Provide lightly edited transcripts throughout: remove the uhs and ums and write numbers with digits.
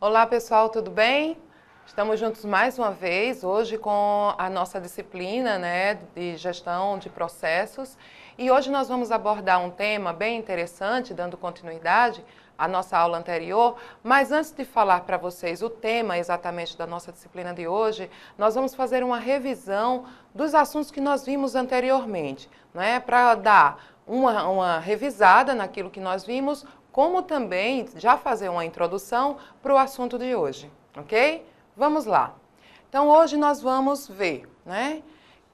Olá pessoal, tudo bem? Estamos juntos mais uma vez, hoje com a nossa disciplina de gestão de processos. E hoje nós vamos abordar um tema bem interessante, dando continuidade à nossa aula anterior. Mas antes de falar para vocês o tema exatamente da nossa disciplina de hoje, nós vamos fazer uma revisão dos assuntos que nós vimos anteriormente, para dar uma revisada naquilo que nós vimos, como também já fazer uma introdução para o assunto de hoje, ok? Vamos lá. Então, hoje nós vamos ver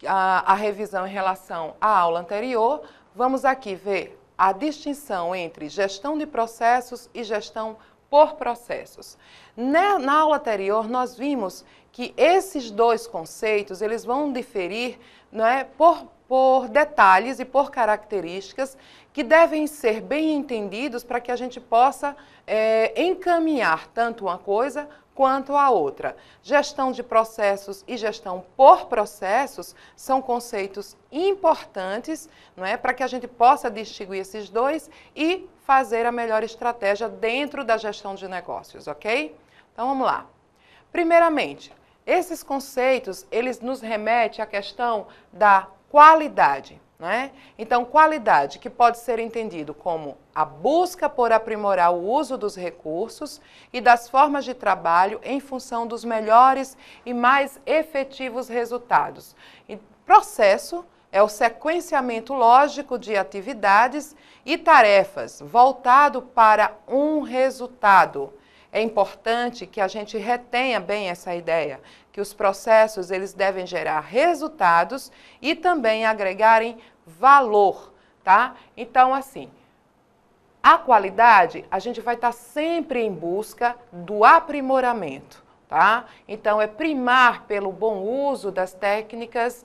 a revisão em relação à aula anterior. Vamos aqui ver a distinção entre gestão de processos e gestão por processos. Na aula anterior, nós vimos que esses dois conceitos, eles vão diferir por detalhes e por características que devem ser bem entendidos para que a gente possa encaminhar tanto uma coisa quanto a outra. Gestão de processos e gestão por processos são conceitos importantes, para que a gente possa distinguir esses dois e fazer a melhor estratégia dentro da gestão de negócios, ok? Então vamos lá. Primeiramente, esses conceitos, eles nos remetem à questão da qualidade. Então, qualidade, que pode ser entendido como a busca por aprimorar o uso dos recursos e das formas de trabalho em função dos melhores e mais efetivos resultados. E processo é o sequenciamento lógico de atividades e tarefas voltado para um resultado. É importante que a gente retenha bem essa ideia, que os processos eles devem gerar resultados e também agregarem valor, tá? Então, assim, a qualidade, a gente vai estar sempre em busca do aprimoramento, tá? Então, é primar pelo bom uso das técnicas,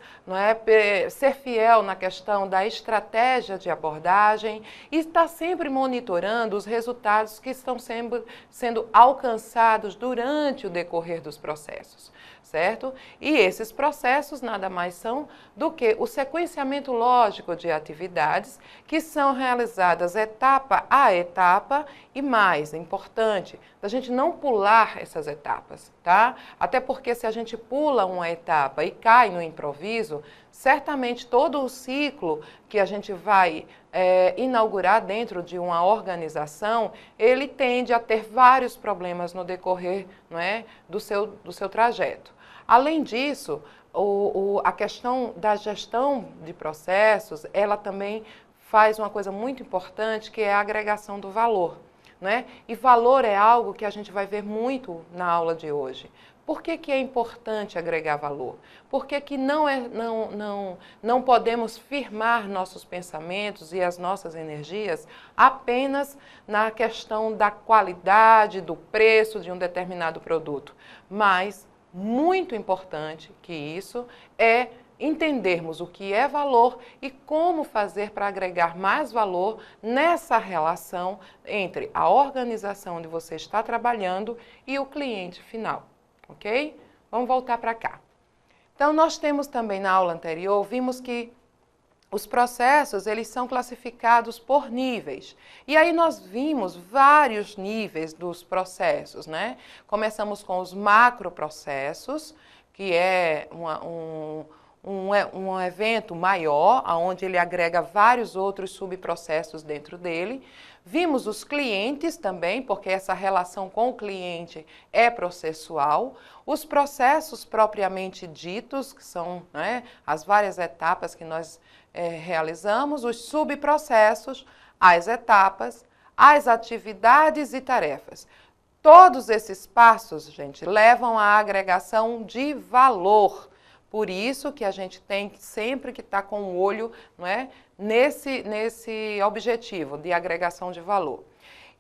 ser fiel na questão da estratégia de abordagem e estar sempre monitorando os resultados que estão sendo alcançados durante o decorrer dos processos, certo? E esses processos nada mais são do que o sequenciamento lógico de atividades que são realizadas etapa a etapa e mais, é importante, a gente não pular essas etapas, tá? Até porque se a gente pula uma etapa e cai no improviso, certamente todo o ciclo que a gente vai inaugurar dentro de uma organização, ele tende a ter vários problemas no decorrer do seu trajeto. Além disso, a questão da gestão de processos, ela também faz uma coisa muito importante, que é a agregação do valor. E valor é algo que a gente vai ver muito na aula de hoje. Por que é importante agregar valor? Por que não podemos firmar nossos pensamentos e as nossas energias apenas na questão da qualidade, do preço de um determinado produto? Mas, muito importante que isso é entendermos o que é valor e como fazer para agregar mais valor nessa relação entre a organização onde você está trabalhando e o cliente final, ok? Vamos voltar para cá. Então, nós temos também na aula anterior, vimos que os processos, eles são classificados por níveis. E aí nós vimos vários níveis dos processos, Começamos com os macroprocessos, que é um evento maior, onde ele agrega vários outros subprocessos dentro dele. Vimos os clientes também, porque essa relação com o cliente é processual. Os processos propriamente ditos, que são as várias etapas que nós realizamos, os subprocessos, as etapas, as atividades e tarefas. Todos esses passos, gente, levam à agregação de valor. Por isso que a gente tem sempre que estar com o olho nesse objetivo de agregação de valor.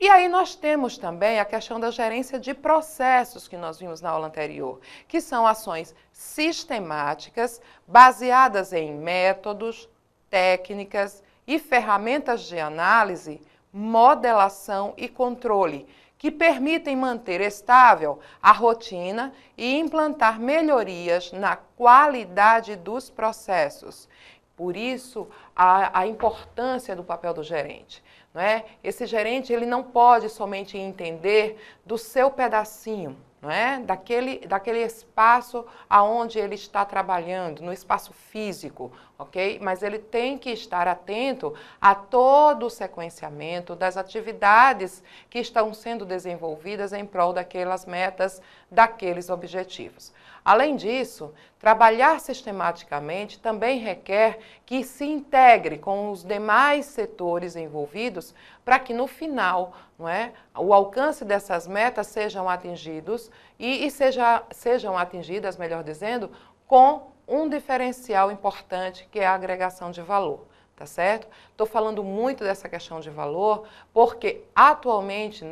E aí nós temos também a questão da gerência de processos que nós vimos na aula anterior, que são ações sistemáticas, baseadas em métodos, técnicas e ferramentas de análise, modelação e controle, que permitem manter estável a rotina e implantar melhorias na qualidade dos processos. Por isso, a importância do papel do gerente. não é? Esse gerente ele não pode somente entender do seu pedacinho, não é? Daquele espaço aonde ele está trabalhando, no espaço físico, ok? Mas ele tem que estar atento a todo o sequenciamento das atividades que estão sendo desenvolvidas em prol daquelas metas, daqueles objetivos. Além disso, trabalhar sistematicamente também requer que se integre com os demais setores envolvidos para que no final, não é, o alcance dessas metas sejam atingidos e sejam atingidas, melhor dizendo, com um diferencial importante que é a agregação de valor. Tá certo? Estou falando muito dessa questão de valor porque atualmente,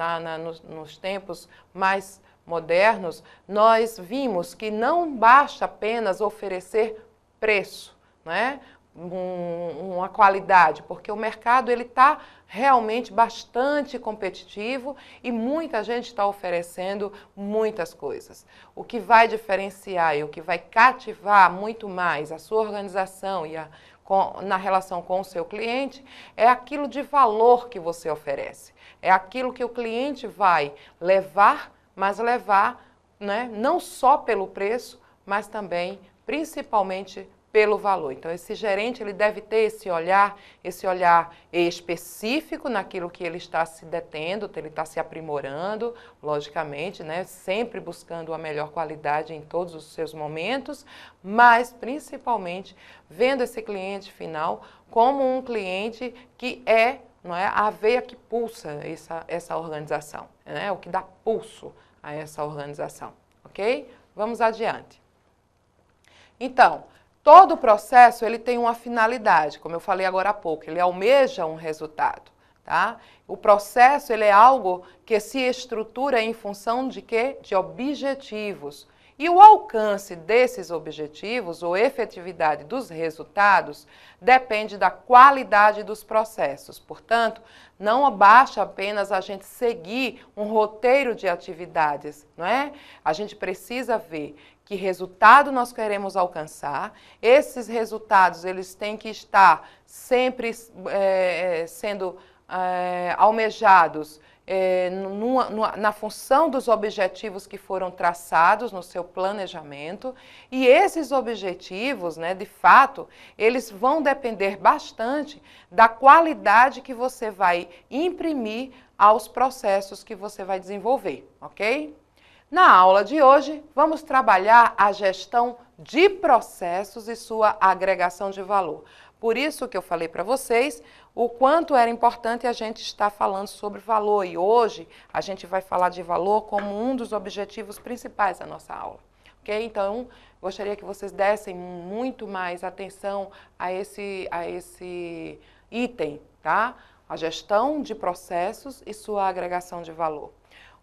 nos tempos mais modernos, nós vimos que não basta apenas oferecer preço, né? Uma qualidade, porque o mercado ele está realmente bastante competitivo e muita gente está oferecendo muitas coisas. O que vai diferenciar e o que vai cativar muito mais a sua organização e na relação com o seu cliente é aquilo de valor que você oferece. É aquilo que o cliente vai levar, mas levar, né, não só pelo preço, mas também, principalmente, pelo valor. Então, esse gerente ele deve ter esse olhar específico naquilo que ele está se detendo, ele está se aprimorando, logicamente, né, sempre buscando a melhor qualidade em todos os seus momentos, mas, principalmente, vendo esse cliente final como um cliente que não é, a veia que pulsa essa organização, né, o que dá pulso a essa organização, ok? Vamos adiante. Então, todo o processo ele tem uma finalidade, como eu falei agora há pouco, ele almeja um resultado, tá? O processo ele é algo que se estrutura em função de quê? De objetivos. E o alcance desses objetivos, ou efetividade dos resultados, depende da qualidade dos processos. Portanto, não basta apenas a gente seguir um roteiro de atividades, não é? A gente precisa ver que resultado nós queremos alcançar. Esses resultados eles têm que estar sempre sendo almejados na função dos objetivos que foram traçados no seu planejamento, e esses objetivos, né, de fato, eles vão depender bastante da qualidade que você vai imprimir aos processos que você vai desenvolver, ok? Na aula de hoje, vamos trabalhar a gestão de processos e sua agregação de valor. Por isso que eu falei para vocês o quanto era importante a gente estar falando sobre valor. E hoje a gente vai falar de valor como um dos objetivos principais da nossa aula. Ok? Então, gostaria que vocês dessem muito mais atenção a esse item, tá? A gestão de processos e sua agregação de valor.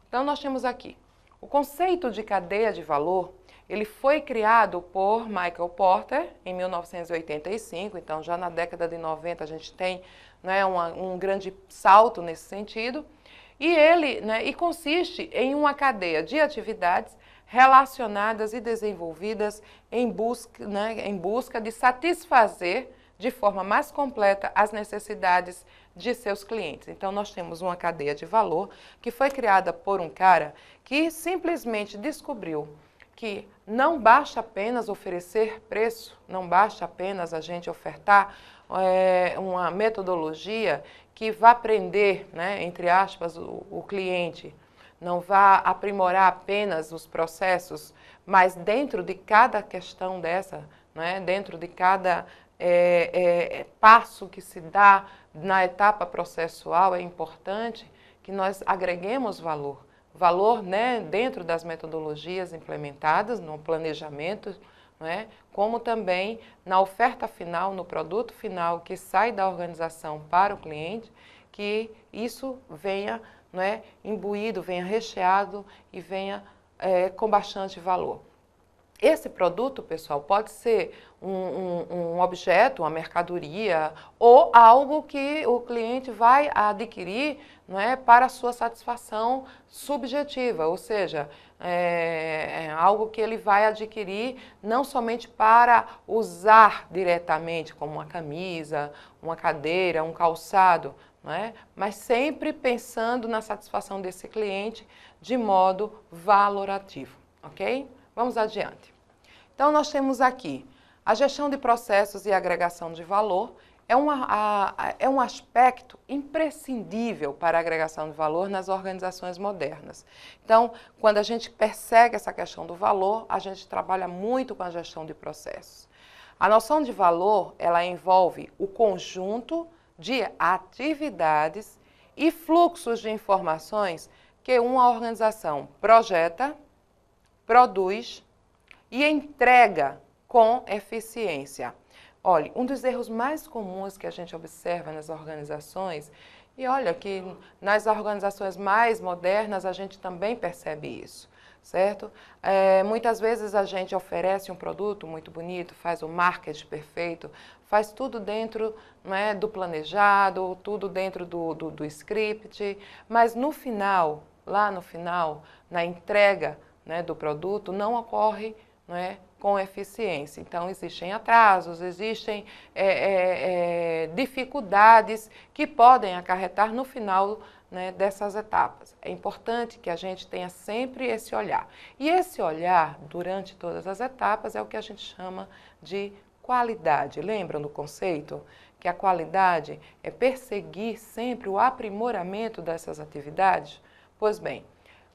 Então, nós temos aqui o conceito de cadeia de valor. Ele foi criado por Michael Porter em 1985, então já na década de 90 a gente tem, né, um grande salto nesse sentido. E ele consiste em uma cadeia de atividades relacionadas e desenvolvidas em busca de satisfazer de forma mais completa as necessidades de seus clientes. Então, nós temos uma cadeia de valor que foi criada por um cara que simplesmente descobriu que não basta apenas oferecer preço, não basta apenas a gente ofertar uma metodologia que vá prender, né, entre aspas, o cliente, não vá aprimorar apenas os processos, mas dentro de cada questão dessa, né, dentro de cada passo que se dá na etapa processual, é importante que nós agreguemos valor. Valor, né, dentro das metodologias implementadas no planejamento, né, como também na oferta final, no produto final que sai da organização para o cliente, que isso venha, né, imbuído, venha recheado e venha com bastante valor. Esse produto, pessoal, pode ser um objeto, uma mercadoria ou algo que o cliente vai adquirir, não é, para a sua satisfação subjetiva, ou seja, algo que ele vai adquirir não somente para usar diretamente, como uma camisa, uma cadeira, um calçado, não é? Mas sempre pensando na satisfação desse cliente de modo valorativo, ok? Vamos adiante. Então, nós temos aqui a gestão de processos e agregação de valor. É um aspecto imprescindível para a agregação de valor nas organizações modernas. Então, quando a gente persegue essa questão do valor, a gente trabalha muito com a gestão de processos. A noção de valor, ela envolve o conjunto de atividades e fluxos de informações que uma organização projeta, produz e entrega com eficiência. Olha, um dos erros mais comuns que a gente observa nas organizações, e olha que nas organizações mais modernas a gente também percebe isso, certo? Muitas vezes a gente oferece um produto muito bonito, faz o marketing perfeito, faz tudo dentro, né, do planejado, tudo dentro do script, mas no final, lá no final, na entrega, né, do produto, não ocorre, né, com eficiência. Então, existem atrasos, existem dificuldades que podem acarretar no final, né, dessas etapas. É importante que a gente tenha sempre esse olhar. E esse olhar, durante todas as etapas, é o que a gente chama de qualidade. Lembram do conceito? Que a qualidade é perseguir sempre o aprimoramento dessas atividades? Pois bem,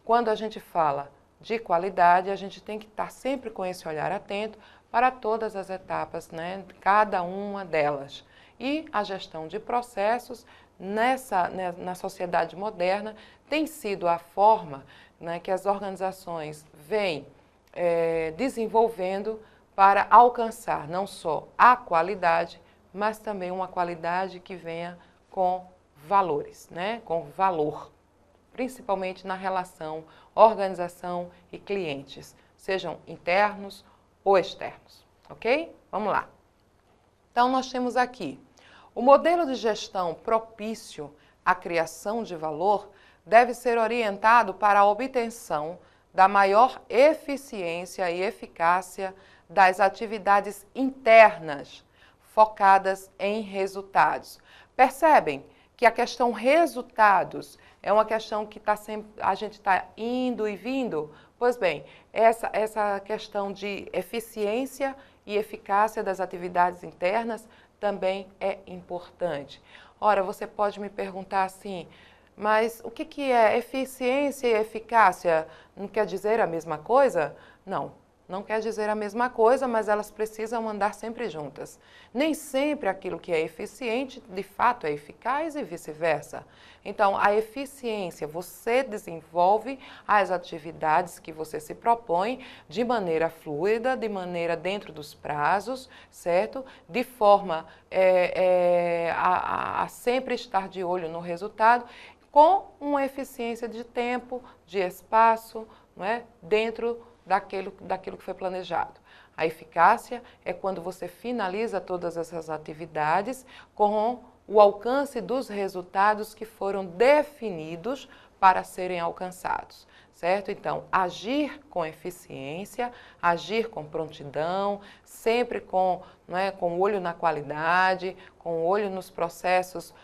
quando a gente fala de qualidade, a gente tem que estar sempre com esse olhar atento para todas as etapas, né, cada uma delas. E a gestão de processos na sociedade moderna tem sido a forma, né, que as organizações vêm desenvolvendo para alcançar não só a qualidade, mas também uma qualidade que venha com valores, né, com valor, principalmente na relação organização e clientes, sejam internos ou externos, ok? Vamos lá. Então, nós temos aqui o modelo de gestão propício à criação de valor deve ser orientado para a obtenção da maior eficiência e eficácia das atividades internas, focadas em resultados. Percebem que a questão resultados é uma questão que a gente está indo e vindo? Pois bem, essa questão de eficiência e eficácia das atividades internas também é importante. Ora, você pode me perguntar assim, mas o que é eficiência e eficácia? Não quer dizer a mesma coisa? Não. Não quer dizer a mesma coisa, mas elas precisam andar sempre juntas. Nem sempre aquilo que é eficiente, de fato, é eficaz e vice-versa. Então, a eficiência, você desenvolve as atividades que você se propõe de maneira fluida, de maneira dentro dos prazos, certo? De forma a sempre estar de olho no resultado, com uma eficiência de tempo, de espaço, não é? Dentro daquilo que foi planejado. A eficácia é quando você finaliza todas essas atividades com o alcance dos resultados que foram definidos para serem alcançados, certo? Então, agir com eficiência, agir com prontidão, sempre com o olho na qualidade, com o olho nos processos,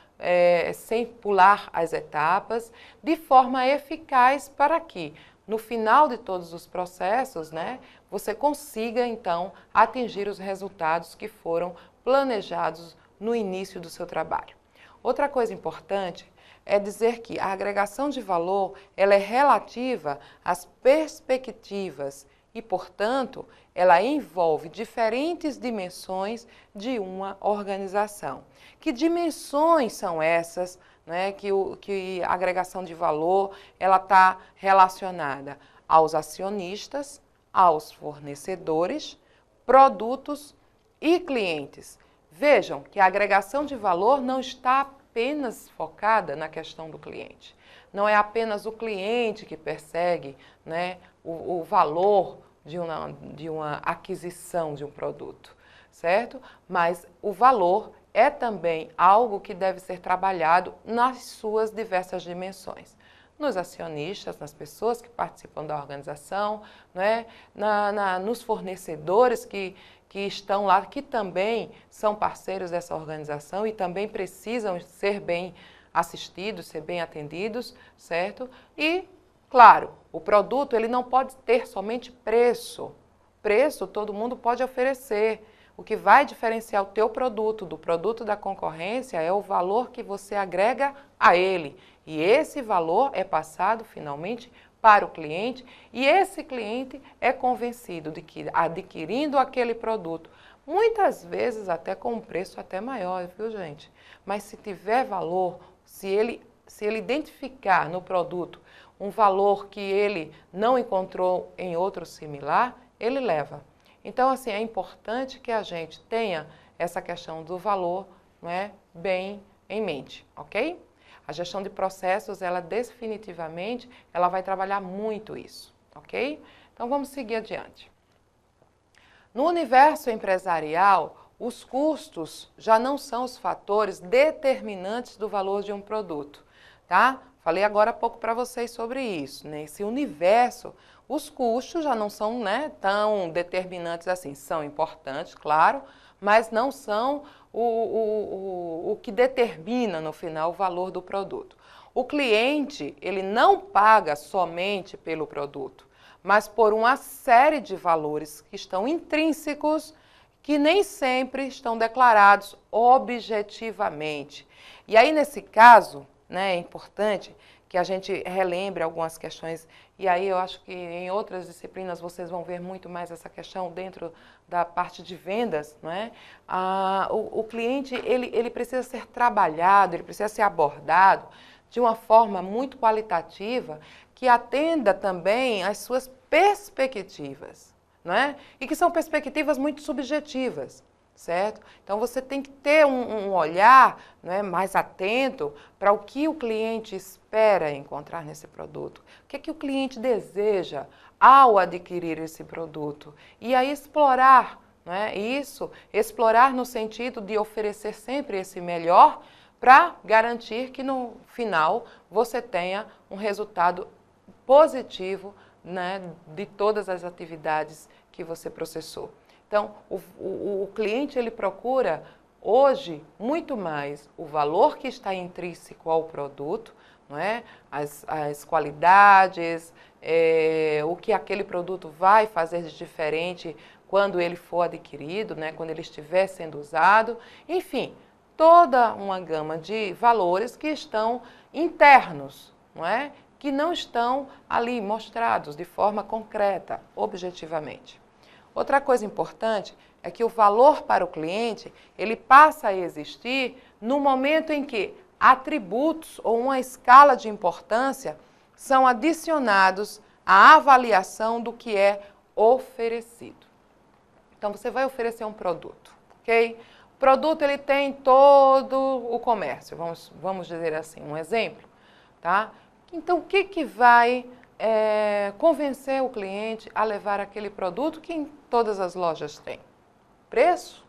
sem pular as etapas, de forma eficaz para que no final de todos os processos, né, você consiga, então, atingir os resultados que foram planejados no início do seu trabalho. Outra coisa importante é dizer que a agregação de valor ela é relativa às perspectivas e, portanto, ela envolve diferentes dimensões de uma organização. Que dimensões são essas, né, que a agregação de valor ela está relacionada aos acionistas, aos fornecedores, produtos e clientes. Vejam que a agregação de valor não está apenas focada na questão do cliente. Não é apenas o cliente que persegue, né, o valor de uma aquisição de um produto, certo? Mas o valor é também algo que deve ser trabalhado nas suas diversas dimensões. Nos acionistas, nas pessoas que participam da organização, né? Nos fornecedores que estão lá, que também são parceiros dessa organização e também precisam ser bem assistidos, ser bem atendidos, certo? E, claro, o produto ele não pode ter somente preço. Preço todo mundo pode oferecer. O que vai diferenciar o teu produto do produto da concorrência é o valor que você agrega a ele. E esse valor é passado finalmente para o cliente e esse cliente é convencido de que adquirindo aquele produto, muitas vezes até com um preço até maior, viu gente? Mas se tiver valor, se ele identificar no produto um valor que ele não encontrou em outro similar, ele leva. Então, assim, é importante que a gente tenha essa questão do valor, não é, bem em mente, ok? A gestão de processos, ela definitivamente, ela vai trabalhar muito isso, ok? Então, vamos seguir adiante. No universo empresarial, os custos já não são os fatores determinantes do valor de um produto, tá? Falei agora há pouco para vocês sobre isso. Nesse universo, os custos já não são, né, tão determinantes assim. São importantes, claro, mas não são o que determina, no final, o valor do produto. O cliente, ele não paga somente pelo produto, mas por uma série de valores que estão intrínsecos, que nem sempre estão declarados objetivamente. E aí, nesse caso, né, é importante que a gente relembre algumas questões, e aí eu acho que em outras disciplinas vocês vão ver muito mais essa questão dentro da parte de vendas, não é? O cliente, ele precisa ser trabalhado, ele precisa ser abordado de uma forma muito qualitativa, que atenda também às suas perspectivas, não é? E que são perspectivas muito subjetivas. Certo? Então, você tem que ter um olhar, né, mais atento para o que o cliente espera encontrar nesse produto. O que é que o cliente deseja ao adquirir esse produto. E aí explorar, né, isso, explorar no sentido de oferecer sempre esse melhor para garantir que no final você tenha um resultado positivo, né, de todas as atividades que você processou. Então, o cliente ele procura hoje muito mais o valor que está intrínseco ao produto, não é? As qualidades, o que aquele produto vai fazer de diferente quando ele for adquirido, né? Quando ele estiver sendo usado, enfim, toda uma gama de valores que estão internos, não é? Que não estão ali mostrados de forma concreta, objetivamente. Outra coisa importante é que o valor para o cliente, ele passa a existir no momento em que atributos ou uma escala de importância são adicionados à avaliação do que é oferecido. Então, você vai oferecer um produto, ok? O produto, ele tem todo o comércio, vamos dizer assim, um exemplo, tá? Então, o que vai convencer o cliente a levar aquele produto que em todas as lojas tem? Preço?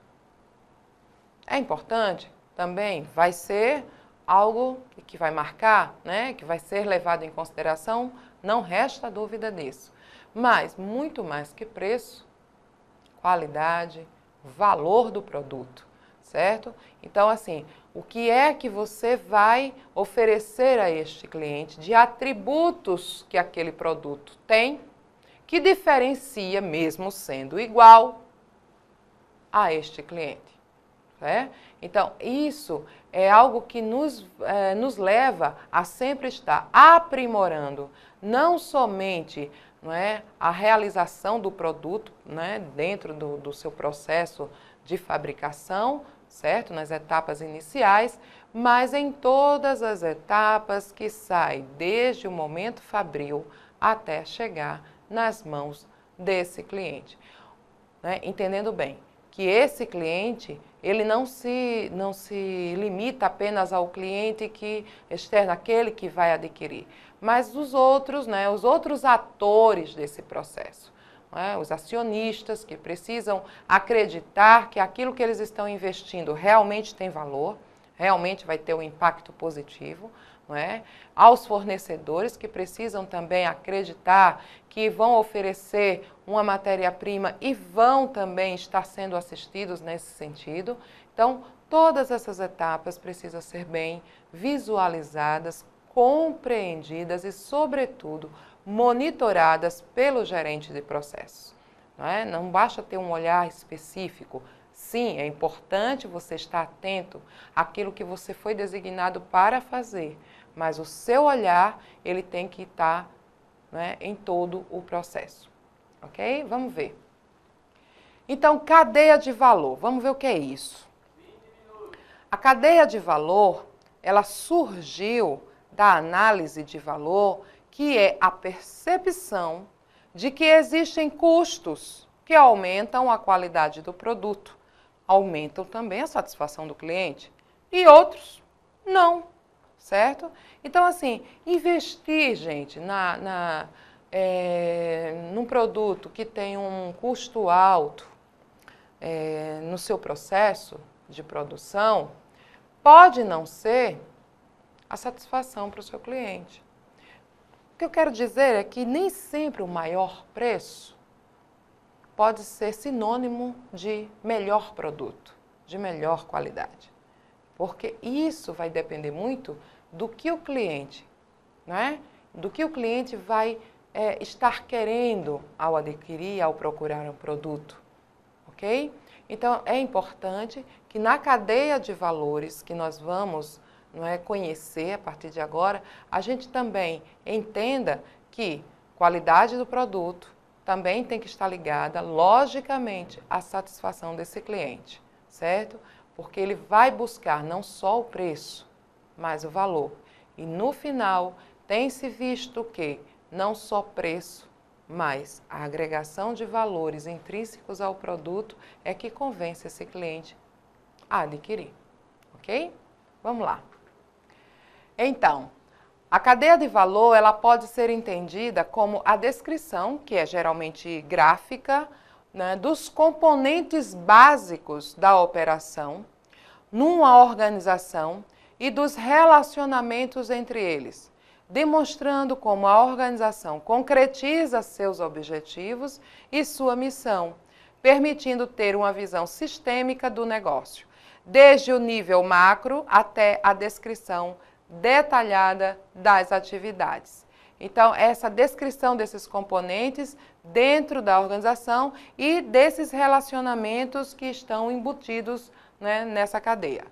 É importante? Também vai ser algo que vai marcar, né? Que vai ser levado em consideração, não resta dúvida disso. Mas, muito mais que preço, qualidade, valor do produto, certo? Então, assim, o que é que você vai oferecer a este cliente de atributos que aquele produto tem, que diferencia, mesmo sendo igual, a este cliente, né? Então, isso é algo que nos leva a sempre estar aprimorando, não somente, não é, a realização do produto, né, dentro do seu processo de fabricação, certo? Nas etapas iniciais, mas em todas as etapas que saem desde o momento fabril até chegar nas mãos desse cliente, né? Entendendo bem que esse cliente, ele não se limita apenas ao cliente que externo, aquele que vai adquirir, mas os outros, né, os outros atores desse processo. Os acionistas que precisam acreditar que aquilo que eles estão investindo realmente tem valor, realmente vai ter um impacto positivo, não é? Aos fornecedores que precisam também acreditar que vão oferecer uma matéria-prima e vão também estar sendo assistidos nesse sentido. Então, Todas essas etapas precisam ser bem visualizadas, compreendidas e, sobretudo, monitoradas pelo gerente de processo. Não basta ter um olhar específico. Sim, é importante você estar atento àquilo que você foi designado para fazer, mas o seu olhar ele tem que estar em todo o processo. Ok? Vamos ver. Então, cadeia de valor. Vamos ver o que é isso. A cadeia de valor, ela surgiu da análise de valor, que é a percepção de que existem custos que aumentam a qualidade do produto, aumentam também a satisfação do cliente, e outros não, certo? Então, assim, investir, gente, num produto que tem um custo alto no seu processo de produção, pode não ser a satisfação para o seu cliente. O que eu quero dizer é que nem sempre o maior preço pode ser sinônimo de melhor produto, de melhor qualidade. Porque isso vai depender muito do que o cliente, do que o cliente vai estar querendo ao adquirir, ao procurar um produto. Ok? Então, é importante que na cadeia de valores que nós vamos conhecer a partir de agora, a gente também entenda que qualidade do produto também tem que estar ligada, logicamente, à satisfação desse cliente, certo? Porque ele vai buscar não só o preço, mas o valor. E no final, tem-se visto que não só preço, mas a agregação de valores intrínsecos ao produto é que convence esse cliente a adquirir, ok? Vamos lá. Então, a cadeia de valor ela pode ser entendida como a descrição, que é geralmente gráfica, dos componentes básicos da operação numa organização e dos relacionamentos entre eles, demonstrando como a organização concretiza seus objetivos e sua missão, permitindo ter uma visão sistêmica do negócio, desde o nível macro até a descrição detalhada das atividades. Então, essa descrição desses componentes dentro da organização e desses relacionamentos que estão embutidos nessa cadeia.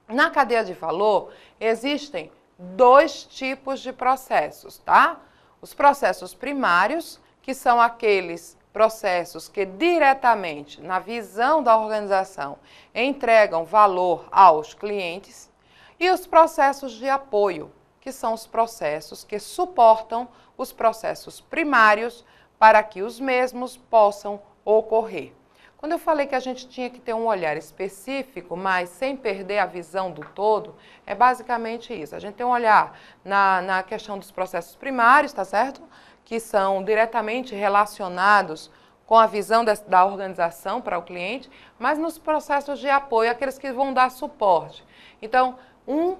Na cadeia de valor, existem dois tipos de processos, tá? Os processos primários, que são aqueles processos que diretamente, na visão da organização, entregam valor aos clientes, e os processos de apoio, que são os processos que suportam os processos primários para que os mesmos possam ocorrer. Quando eu falei que a gente tinha que ter um olhar específico, mas sem perder a visão do todo, é basicamente isso. A gente tem um olhar na questão dos processos primários, tá certo? Que são diretamente relacionados com a visão da organização para o cliente, mas nos processos de apoio, aqueles que vão dar suporte. Então, um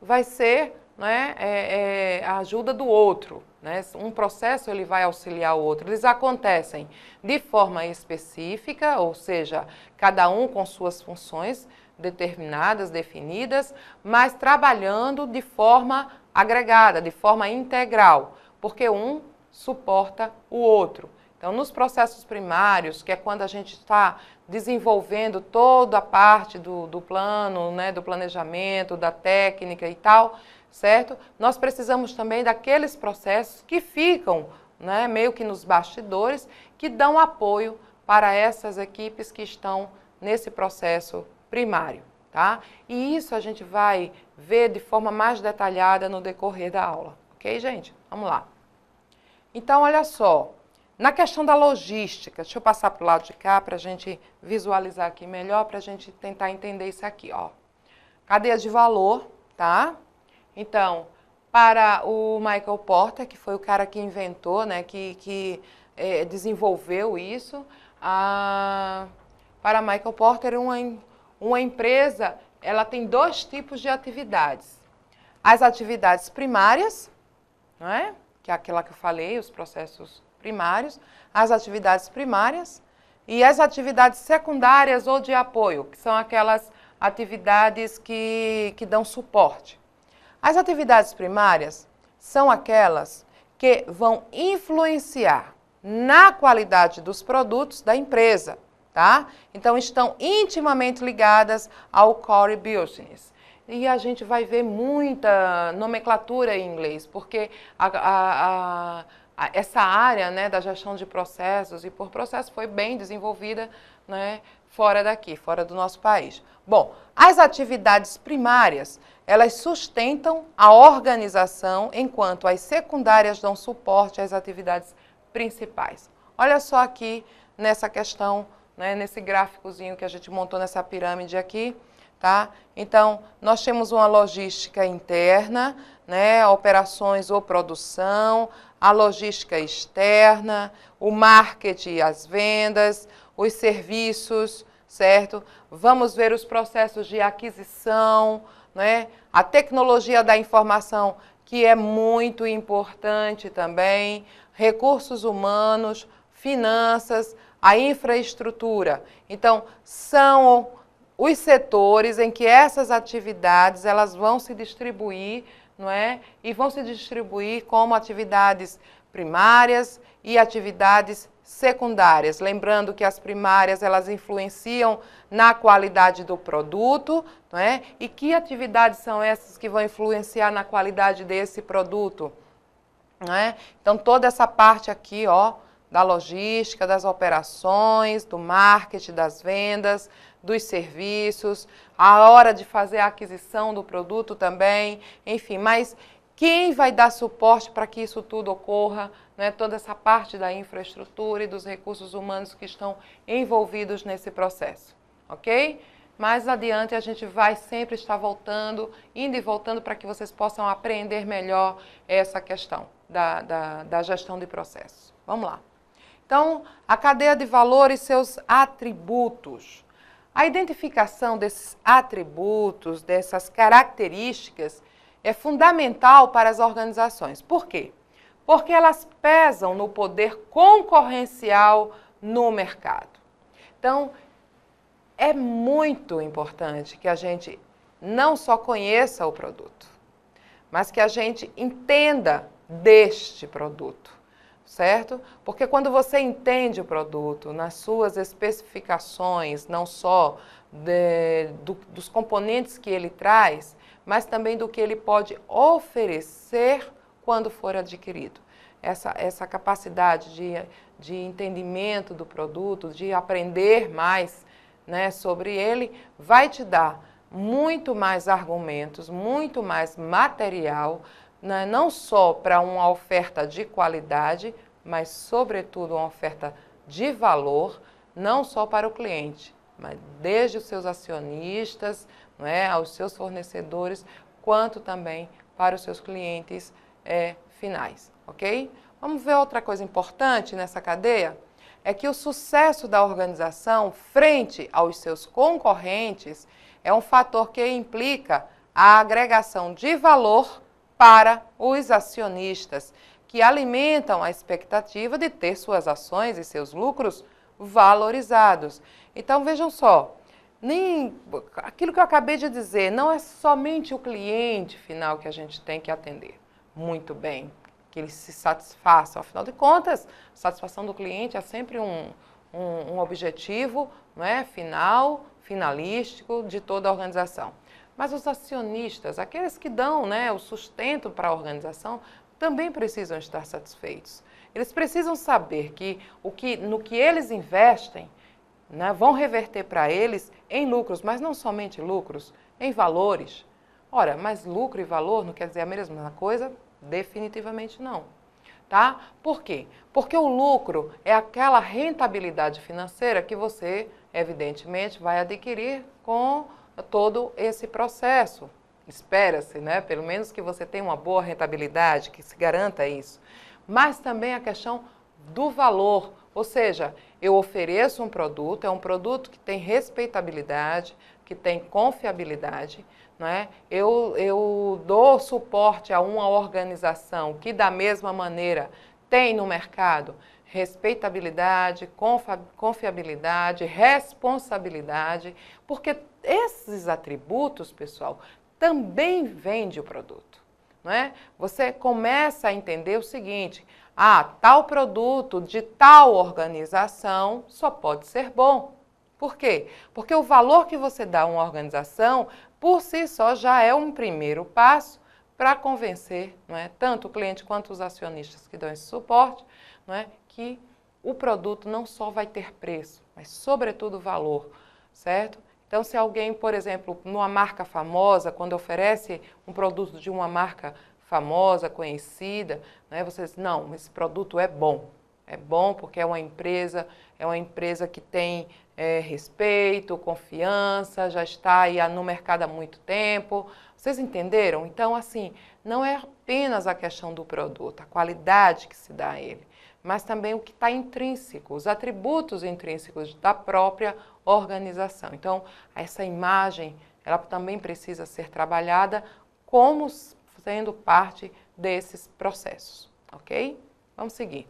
vai ser a ajuda do outro. Um processo ele vai auxiliar o outro. Eles acontecem de forma específica, ou seja, cada um com suas funções determinadas, definidas, mas trabalhando de forma agregada, de forma integral, porque um suporta o outro. Então, nos processos primários, que é quando a gente está desenvolvendo toda a parte do plano, do planejamento, da técnica e tal, certo? Nós precisamos também daqueles processos que ficam meio que nos bastidores, que dão apoio para essas equipes que estão nesse processo primário, tá? E isso a gente vai ver de forma mais detalhada no decorrer da aula, ok, gente? Vamos lá. Então, olha só. Na questão da logística, deixa eu passar para o lado de cá para a gente visualizar aqui melhor, para a gente tentar entender isso aqui, ó. Cadeia de valor, tá? Então, para o Michael Porter, que foi o cara que inventou, que desenvolveu isso, para Michael Porter, uma empresa, ela tem dois tipos de atividades. As atividades primárias, que é aquela que eu falei, os processos primários, as atividades primárias e as atividades secundárias ou de apoio, que são aquelas atividades que dão suporte. As atividades primárias são aquelas que vão influenciar na qualidade dos produtos da empresa, tá? Então, estão intimamente ligadas ao core business. E a gente vai ver muita nomenclatura em inglês, porque essa área, né, da gestão de processos e por processo foi bem desenvolvida, né, fora daqui, fora do nosso país. Bom, as atividades primárias, elas sustentam a organização, enquanto as secundárias dão suporte às atividades principais. Olha só aqui nessa questão, né, nesse gráficozinho que a gente montou nessa pirâmide aqui, tá? Então, nós temos uma logística interna, né, operações ou produção, a logística externa, o marketing e as vendas, os serviços, certo? Vamos ver os processos de aquisição, né? A tecnologia da informação, que é muito importante também, recursos humanos, finanças, a infraestrutura. Então, são os setores em que essas atividades elas vão se distribuir, não é? E vão se distribuir como atividades primárias e atividades secundárias. Lembrando que as primárias elas influenciam na qualidade do produto, não é? E que atividades são essas que vão influenciar na qualidade desse produto, não é? Então, toda essa parte aqui, ó, da logística, das operações, do marketing, das vendas, dos serviços, a hora de fazer a aquisição do produto também, enfim, mas quem vai dar suporte para que isso tudo ocorra, né? Toda essa parte da infraestrutura e dos recursos humanos que estão envolvidos nesse processo, ok? Mais adiante a gente vai sempre estar voltando, indo e voltando para que vocês possam aprender melhor essa questão da gestão de processos. Vamos lá. Então, a cadeia de valor e seus atributos. A identificação desses atributos, dessas características, é fundamental para as organizações. Por quê? Porque elas pesam no poder concorrencial no mercado. Então, é muito importante que a gente não só conheça o produto, mas que a gente entenda deste produto, certo? Porque quando você entende o produto nas suas especificações, não só dos componentes que ele traz, mas também do que ele pode oferecer quando for adquirido. Essa capacidade de entendimento do produto, de aprender mais, né, sobre ele, vai te dar muito mais argumentos, muito mais material, né, não só para uma oferta de qualidade, mas sobretudo uma oferta de valor, não só para o cliente, mas desde os seus acionistas, né, aos seus fornecedores, quanto também para os seus clientes finais, ok? Vamos ver outra coisa importante nessa cadeia? É que o sucesso da organização frente aos seus concorrentes é um fator que implica a agregação de valor para os acionistas, que alimentam a expectativa de ter suas ações e seus lucros valorizados. Então, vejam só, aquilo que eu acabei de dizer, não é somente o cliente final que a gente tem que atender. Muito bem, que ele se satisfaça. Afinal de contas, a satisfação do cliente é sempre um objetivo, não é, finalístico de toda a organização. Mas os acionistas, aqueles que dão, né, o sustento para a organização, também precisam estar satisfeitos. Eles precisam saber que no que eles investem, né, vão reverter para eles em lucros, mas não somente lucros, em valores. Ora, mas lucro e valor não quer dizer a mesma coisa? Definitivamente não, tá? Por quê? Porque o lucro é aquela rentabilidade financeira que você, evidentemente, vai adquirir com todo esse processo. Espera-se, né? Pelo menos que você tenha uma boa rentabilidade, que se garanta isso. Mas também a questão do valor, ou seja, eu ofereço um produto, é um produto que tem respeitabilidade, que tem confiabilidade, não é? Eu dou suporte a uma organização que, da mesma maneira, tem no mercado respeitabilidade, confiabilidade, responsabilidade, porque esses atributos, pessoal, também vende o produto, não é? Você começa a entender o seguinte: tal produto de tal organização só pode ser bom. Por quê? Porque o valor que você dá a uma organização, por si só, já é um primeiro passo para convencer, não é, tanto o cliente quanto os acionistas que dão esse suporte, não é, que o produto não só vai ter preço, mas sobretudo valor, certo? Então, se alguém, por exemplo, numa marca famosa, quando oferece um produto de uma marca famosa, conhecida, né, você diz: não, esse produto é bom. É bom porque é uma empresa que tem respeito, confiança, já está aí no mercado há muito tempo. Vocês entenderam? Então, assim, não é apenas a questão do produto, a qualidade que se dá a ele, mas também o que está intrínseco, os atributos intrínsecos da própria organização. Então, essa imagem, ela também precisa ser trabalhada como sendo parte desses processos, ok? Vamos seguir.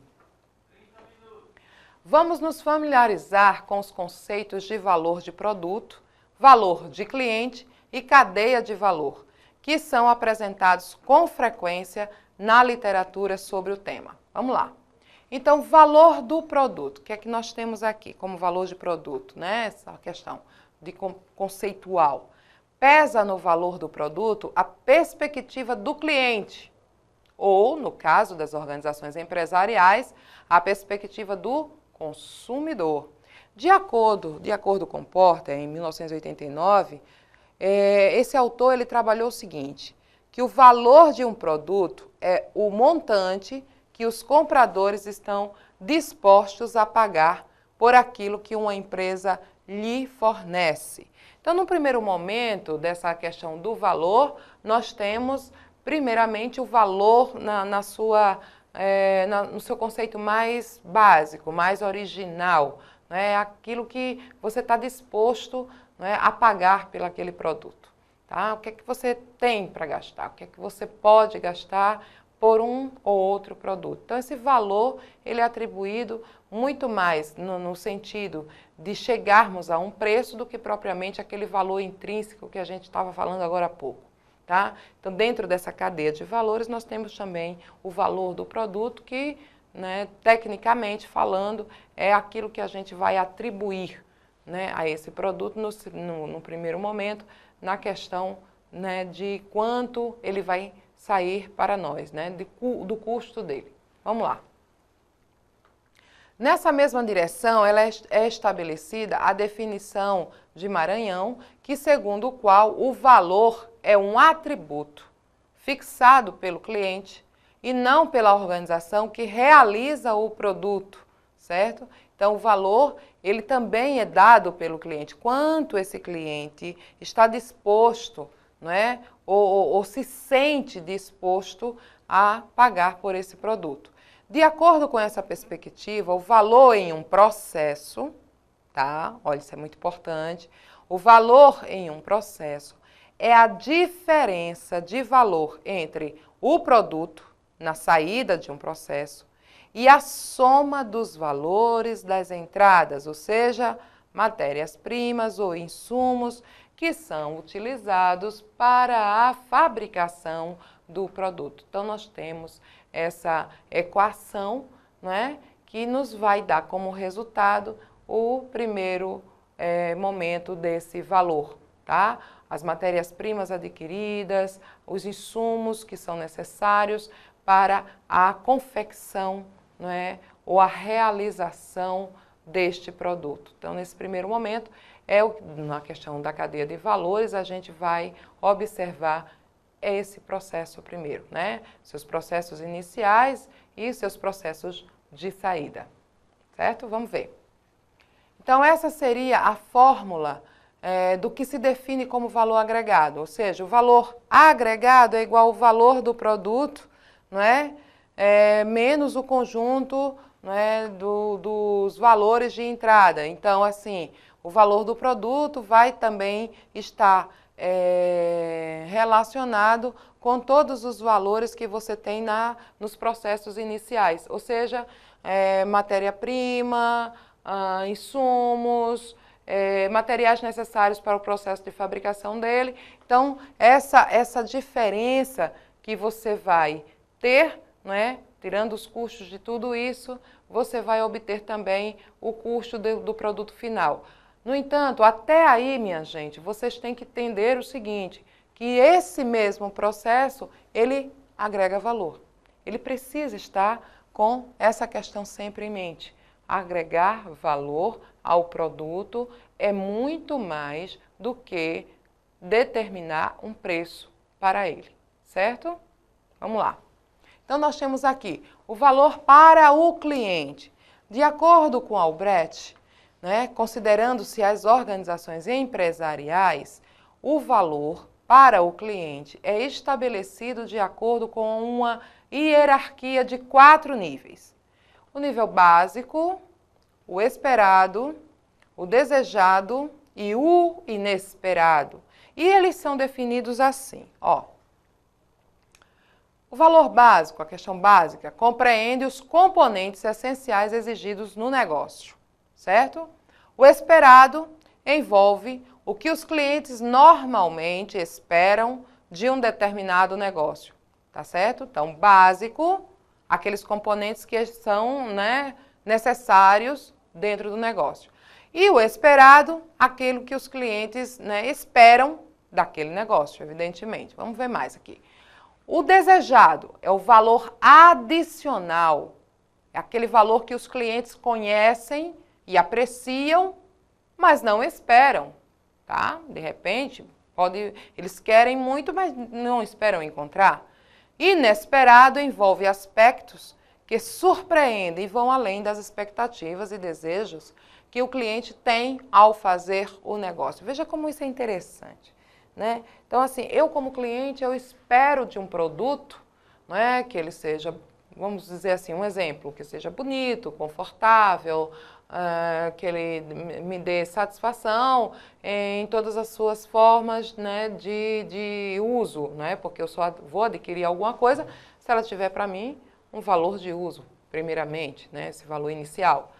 Vamos nos familiarizar com os conceitos de valor de produto, valor de cliente e cadeia de valor, que são apresentados com frequência na literatura sobre o tema. Vamos lá. Então, valor do produto. O que é que nós temos aqui como valor de produto, né? Essa questão de conceitual. Pesa no valor do produto a perspectiva do cliente, ou, no caso das organizações empresariais, a perspectiva do consumidor. De acordo com Porter, em 1989, esse autor ele trabalhou o seguinte, que o valor de um produto é o montante que os compradores estão dispostos a pagar por aquilo que uma empresa lhe fornece. Então, no primeiro momento dessa questão do valor, nós temos, primeiramente, o valor no seu conceito mais básico, mais original, né? Aquilo que você está disposto, né, a pagar pelo aquele produto. Tá? O que é que você tem para gastar? O que é que você pode gastar por um ou outro produto? Então, esse valor ele é atribuído muito mais no sentido de chegarmos a um preço do que propriamente aquele valor intrínseco que a gente estava falando agora há pouco. Tá? Então, dentro dessa cadeia de valores, nós temos também o valor do produto que, né, tecnicamente falando, é aquilo que a gente vai atribuir, né, a esse produto no primeiro momento, na questão, né, de quanto ele vai sair para nós, né, do custo dele. Vamos lá. Nessa mesma direção, ela é estabelecida a definição de Maranhão, que segundo o qual o valor é um atributo fixado pelo cliente e não pela organização que realiza o produto, certo? Então, o valor, ele também é dado pelo cliente. Quanto esse cliente está disposto, não é? Ou se sente disposto a pagar por esse produto. De acordo com essa perspectiva, o valor em um processo, tá? Olha, isso é muito importante. O valor em um processo é a diferença de valor entre o produto na saída de um processo e a soma dos valores das entradas, ou seja, matérias-primas ou insumos que são utilizados para a fabricação do produto. Então, nós temos essa equação, né, que nos vai dar como resultado o primeiro momento desse valor, tá? As matérias-primas adquiridas, os insumos que são necessários para a confecção, né, ou a realização deste produto. Então, nesse primeiro momento, na questão da cadeia de valores, a gente vai observar esse processo primeiro, né? Seus processos iniciais e seus processos de saída, certo? Vamos ver. Então, essa seria a fórmula do que se define como valor agregado, ou seja, o valor agregado é igual ao valor do produto, não é? Menos o conjunto, não é, dos valores de entrada. Então, assim, o valor do produto vai também estar relacionado com todos os valores que você tem nos processos iniciais, ou seja, matéria-prima, insumos, materiais necessários para o processo de fabricação dele. Então, essa diferença que você vai ter, né, tirando os custos de tudo isso, você vai obter também o custo do produto final. No entanto, até aí, minha gente, vocês têm que entender o seguinte, que esse mesmo processo, ele agrega valor. Ele precisa estar com essa questão sempre em mente. Agregar valor ao produto é muito mais do que determinar um preço para ele, certo? Vamos lá. Então, nós temos aqui o valor para o cliente. De acordo com Albrecht, né, considerando-se as organizações empresariais, o valor para o cliente é estabelecido de acordo com uma hierarquia de 4 níveis. O nível básico, o esperado, o desejado e o inesperado. E eles são definidos assim, ó. O valor básico, a questão básica, compreende os componentes essenciais exigidos no negócio, certo? O esperado envolve o que os clientes normalmente esperam de um determinado negócio, tá certo? Então, básico, aqueles componentes que são, né, necessários dentro do negócio. E o esperado, aquilo que os clientes, né, esperam daquele negócio, evidentemente. Vamos ver mais aqui. O desejado é o valor adicional, é aquele valor que os clientes conhecem e apreciam, mas não esperam, tá? De repente, eles querem muito, mas não esperam encontrar. Inesperado envolve aspectos que surpreendem e vão além das expectativas e desejos que o cliente tem ao fazer o negócio. Veja como isso é interessante. Né? Então, assim, eu como cliente, eu espero de um produto, né, que ele seja, vamos dizer assim, um exemplo, que seja bonito, confortável, que ele me dê satisfação em todas as suas formas, né, de uso, né, porque eu só vou adquirir alguma coisa se ela tiver para mim um valor de uso, primeiramente, né, esse valor inicial.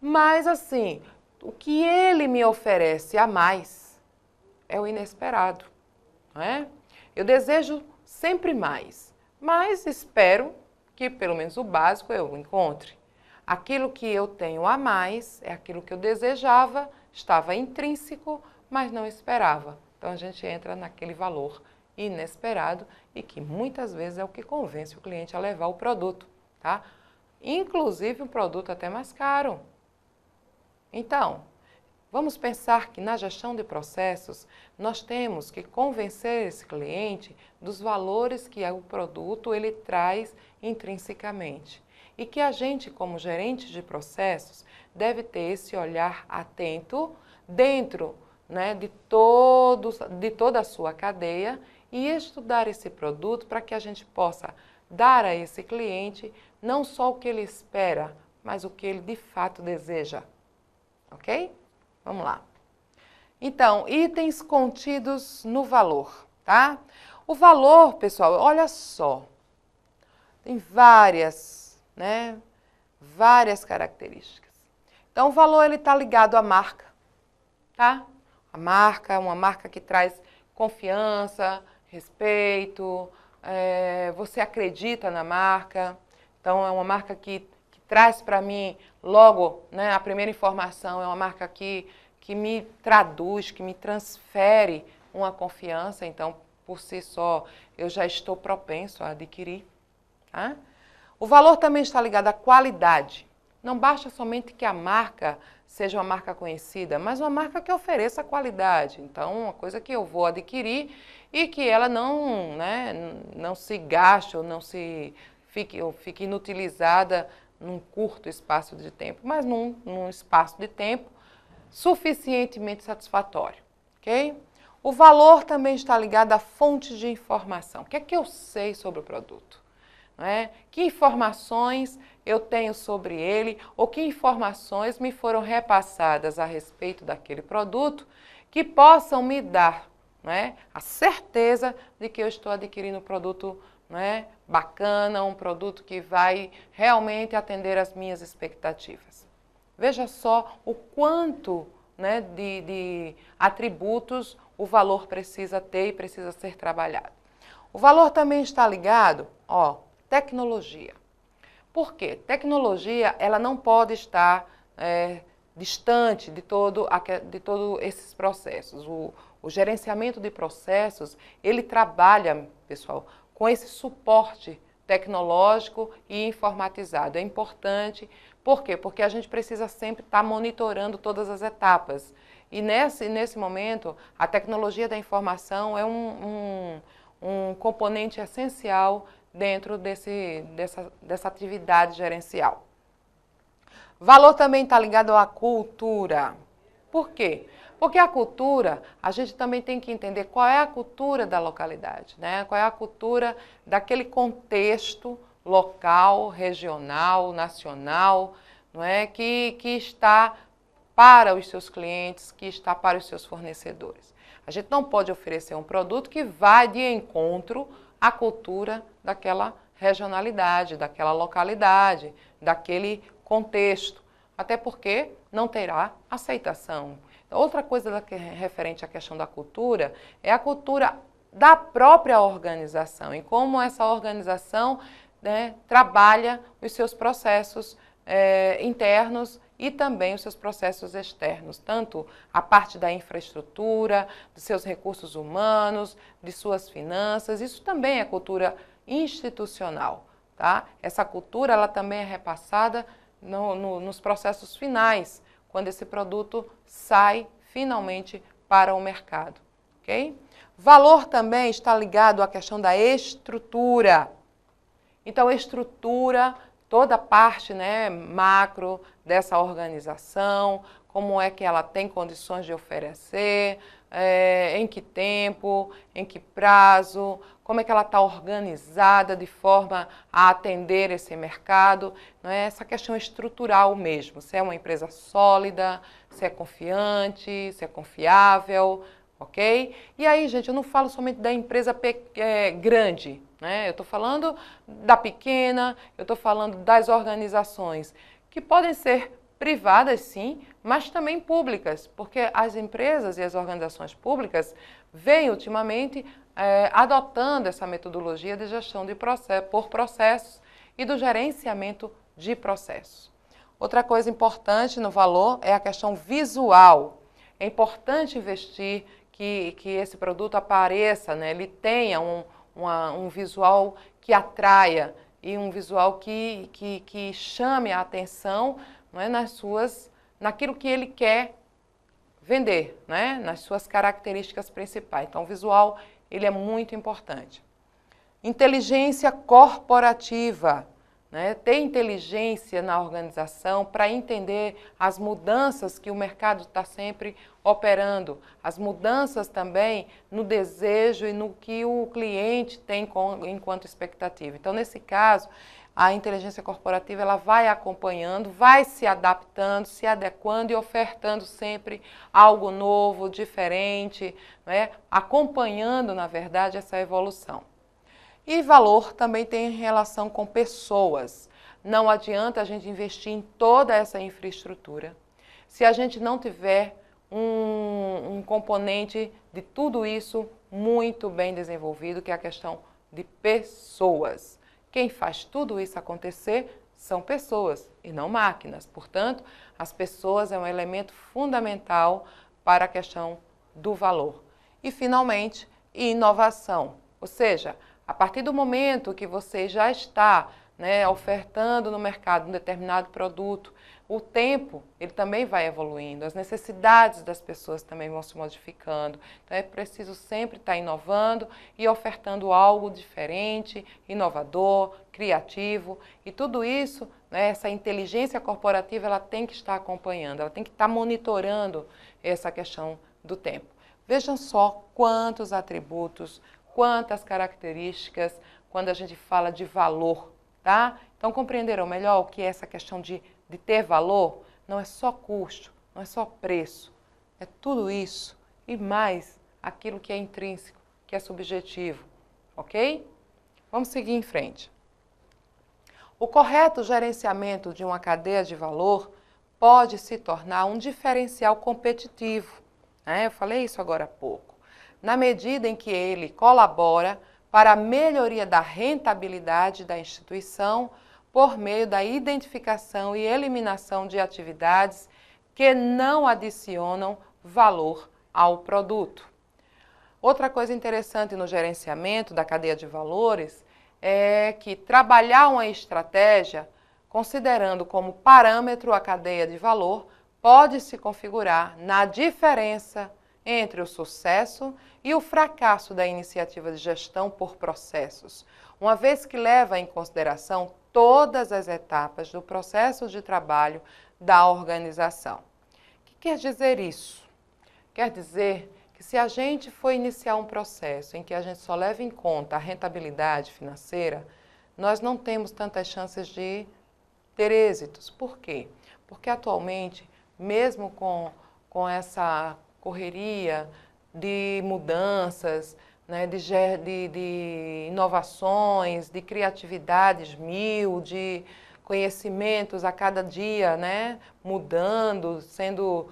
Mas, assim, o que ele me oferece a mais é o inesperado, não é? Eu desejo sempre mais, mas espero que pelo menos o básico eu encontre. Aquilo que eu tenho a mais é aquilo que eu desejava, estava intrínseco, mas não esperava. Então a gente entra naquele valor inesperado e que muitas vezes é o que convence o cliente a levar o produto, tá? Inclusive um produto até mais caro. Então, vamos pensar que na gestão de processos, nós temos que convencer esse cliente dos valores que o produto ele traz intrinsecamente. E que a gente, como gerente de processos, deve ter esse olhar atento dentro, né, de toda a sua cadeia e estudar esse produto para que a gente possa dar a esse cliente não só o que ele espera, mas o que ele de fato deseja. Ok? Vamos lá. Então, itens contidos no valor, tá? O valor, pessoal, olha só, tem várias características. Então, o valor ele está ligado à marca, tá? A marca é uma marca que traz confiança, respeito, você acredita na marca. Então, é uma marca que traz para mim logo, né, a primeira informação, é uma marca que me traduz, que me transfere uma confiança. Então, por si só, eu já estou propenso a adquirir. Tá? O valor também está ligado à qualidade. Não basta somente que a marca seja uma marca conhecida, mas uma marca que ofereça qualidade. Então, uma coisa que eu vou adquirir e que ela não se gaste ou não fique inutilizada num curto espaço de tempo, mas num espaço de tempo suficientemente satisfatório, ok? O valor também está ligado à fonte de informação. O que é que eu sei sobre o produto? Não é? Que informações eu tenho sobre ele ou que informações me foram repassadas a respeito daquele produto que possam me dar né, a certeza de que eu estou adquirindo um produto, né, bacana, um produto que vai realmente atender às minhas expectativas. Veja só o quanto, né, de atributos o valor precisa ter e precisa ser trabalhado. O valor também está ligado, tecnologia. Por quê? Tecnologia, ela não pode estar distante de todos esses processos. O gerenciamento de processos, ele trabalha, pessoal, com esse suporte tecnológico e informatizado. É importante, por quê? Porque a gente precisa sempre estar monitorando todas as etapas. E nesse momento, a tecnologia da informação é um componente essencial dentro dessa atividade gerencial. Valor também está ligado à cultura. Por quê? Porque a cultura, a gente também tem que entender qual é a cultura da localidade, né? Qual é a cultura daquele contexto local, regional, nacional, não é? Que está para os seus clientes, que está para os seus fornecedores. A gente não pode oferecer um produto que vai de encontro à cultura daquela regionalidade, daquela localidade, daquele contexto, até porque não terá aceitação. Outra coisa referente à questão da cultura é a cultura da própria organização e como essa organização, né, trabalha os seus processos internos e também os seus processos externos, tanto a parte da infraestrutura, dos seus recursos humanos, de suas finanças. Isso também é cultura institucional, tá? Essa cultura, ela também é repassada nos processos finais, quando esse produto sai finalmente para o mercado, ok? Valor também está ligado à questão da estrutura. Então, estrutura toda a parte, né, macro dessa organização, como é que ela tem condições de oferecer, em que tempo, em que prazo, como é que ela está organizada de forma a atender esse mercado, não é? Essa questão estrutural mesmo, se é uma empresa sólida, se é confiante, se é confiável, ok? E aí, gente, eu não falo somente da empresa grande, né? Eu estou falando da pequena, eu estou falando das organizações, que podem ser privadas, sim, mas também públicas, porque as empresas e as organizações públicas vêm ultimamente adotando essa metodologia de gestão de por processos e do gerenciamento de processos. Outra coisa importante no valor é a questão visual. É importante investir que esse produto apareça, né? Ele tenha um visual que atraia e um visual que chame a atenção, não é, naquilo que ele quer vender, né, nas suas características principais. Então, o visual, ele é muito importante. Inteligência corporativa, né, ter inteligência na organização para entender as mudanças que o mercado está sempre operando, as mudanças também no desejo e no que o cliente tem enquanto expectativa. Então, nesse caso, a inteligência corporativa, ela vai acompanhando, vai se adaptando, se adequando e ofertando sempre algo novo, diferente, né? Acompanhando, na verdade, essa evolução. E valor também tem relação com pessoas. Não adianta a gente investir em toda essa infraestrutura se a gente não tiver um componente de tudo isso muito bem desenvolvido, que é a questão de pessoas. Quem faz tudo isso acontecer são pessoas e não máquinas. Portanto, as pessoas é um elemento fundamental para a questão do valor. E, finalmente, inovação. Ou seja, a partir do momento que você já está, né, ofertando no mercado um determinado produto, o tempo ele também vai evoluindo, as necessidades das pessoas também vão se modificando. Então é preciso sempre estar inovando e ofertando algo diferente, inovador, criativo. E tudo isso, né, essa inteligência corporativa, ela tem que estar acompanhando, ela tem que estar monitorando essa questão do tempo. Vejam só quantos atributos, quantas características quando a gente fala de valor, tá? Então compreenderam melhor o que é essa questão de ter valor? Não é só custo, não é só preço, é tudo isso e mais aquilo que é intrínseco, que é subjetivo, ok? Vamos seguir em frente. O correto gerenciamento de uma cadeia de valor pode se tornar um diferencial competitivo, né? Eu falei isso agora há pouco, na medida em que ele colabora para a melhoria da rentabilidade da instituição por meio da identificação e eliminação de atividades que não adicionam valor ao produto. Outra coisa interessante no gerenciamento da cadeia de valores é que trabalhar uma estratégia, considerando como parâmetro a cadeia de valor, pode se configurar na diferença entre o sucesso e o fracasso da iniciativa de gestão por processos, uma vez que leva em consideração todas as etapas do processo de trabalho da organização. O que quer dizer isso? Quer dizer que se a gente for iniciar um processo em que a gente só leva em conta a rentabilidade financeira, nós não temos tantas chances de ter êxitos. Por quê? Porque atualmente, mesmo com essa correria de mudanças, né, de inovações, de criatividades mil, de conhecimentos a cada dia, né, mudando, sendo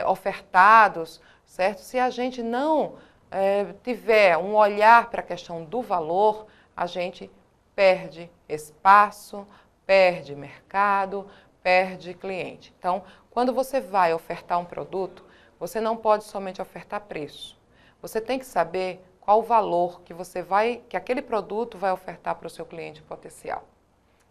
ofertados, certo? Se a gente não tiver um olhar para a questão do valor, a gente perde espaço, perde mercado, perde cliente. Então, quando você vai ofertar um produto, você não pode somente ofertar preço. Você tem que saber qual o valor que aquele produto vai ofertar para o seu cliente potencial,